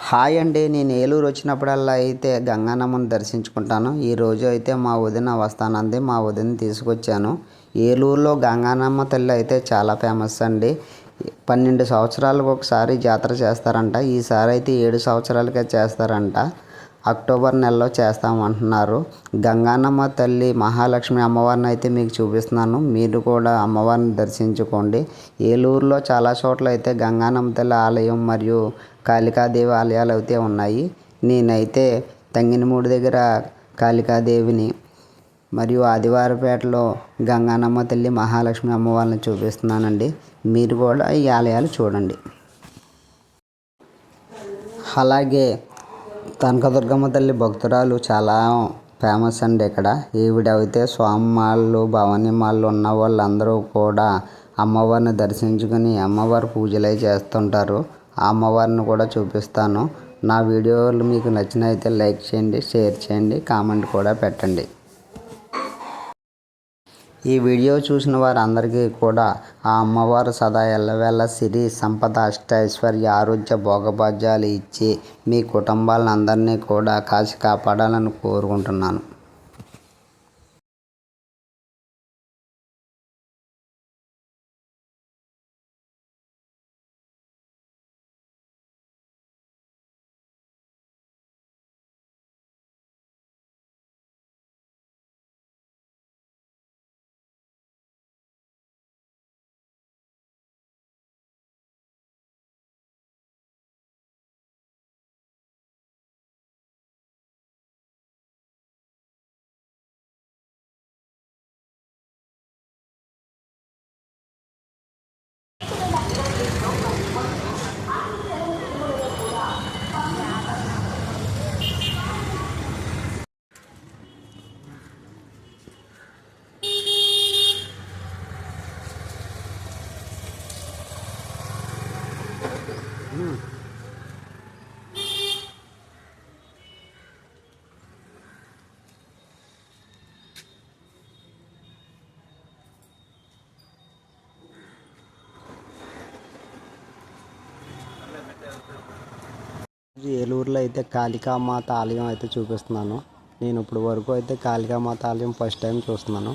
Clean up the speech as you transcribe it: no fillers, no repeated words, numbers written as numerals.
Hi అండి. నేను ఏలూరు వచ్చినప్పుడల్లా అయితే గంగానమ్మని దర్శించుకుంటాను. ఈరోజు అయితే మా వదిన వస్తానంది. మా వదిన తీసుకొచ్చాను. ఏలూరులో గంగానమ్మ తల్లి అయితే చాలా ఫేమస్ అండి. 12 సంవత్సరాలకు ఒకసారి జాతర చేస్తారంట. ఈసారి అయితే 7 సంవత్సరాలకే చేస్తారంట. అక్టోబర్ నెలలో చేస్తామంటున్నారు. గంగానమ్మ తల్లి మహాలక్ష్మి అమ్మవారిని అయితే మీకు చూపిస్తున్నాను. మీరు కూడా అమ్మవారిని దర్శించుకోండి. ఏలూరులో చాలా చోట్ల అయితే గంగానమ్మ తల్లి ఆలయం మరియు కాళికాదేవి ఆలయాలు అయితే ఉన్నాయి. నేనైతే తంగినమూడి దగ్గర కాళికాదేవిని మరియు ఆదివారపేటలో గంగానమ్మ తల్లి మహాలక్ష్మి అమ్మవారిని చూపిస్తున్నానండి. మీరు కూడా ఈ ఆలయాలు చూడండి. అలాగే కనకదుర్గమ్మ తల్లి భక్తురాలు చాలా ఫేమస్ అండి. ఇక్కడ ఈవిడైతే స్వామిమాళ్ళు భవానీమాళ్ళు ఉన్న వాళ్ళందరూ కూడా అమ్మవారిని దర్శించుకుని అమ్మవారి పూజలు చేస్తుంటారు. ఆ అమ్మవారిని కూడా చూపిస్తాను. నా వీడియోలు మీకు నచ్చినైతే లైక్ చేయండి, షేర్ చేయండి, కామెంట్ కూడా పెట్టండి. ఈ వీడియో చూసిన వారందరికీ కూడా ఆ అమ్మవారు సదా ఎల్లవేళ సిరి సంపద అష్టైశ్వర్య ఆరోగ్య భోగభాగ్యాలు ఇచ్చి మీ కుటుంబాలను అందరినీ కూడా కాచి కాపాడాలని కోరుకుంటున్నాను. ఏలూరులో అయితే కాళికామాత ఆలయం అయితే చూపిస్తున్నాను. నేను ఇప్పుడు వరకు అయితే కాళికామాత ఆలయం ఫస్ట్ టైం చూస్తున్నాను.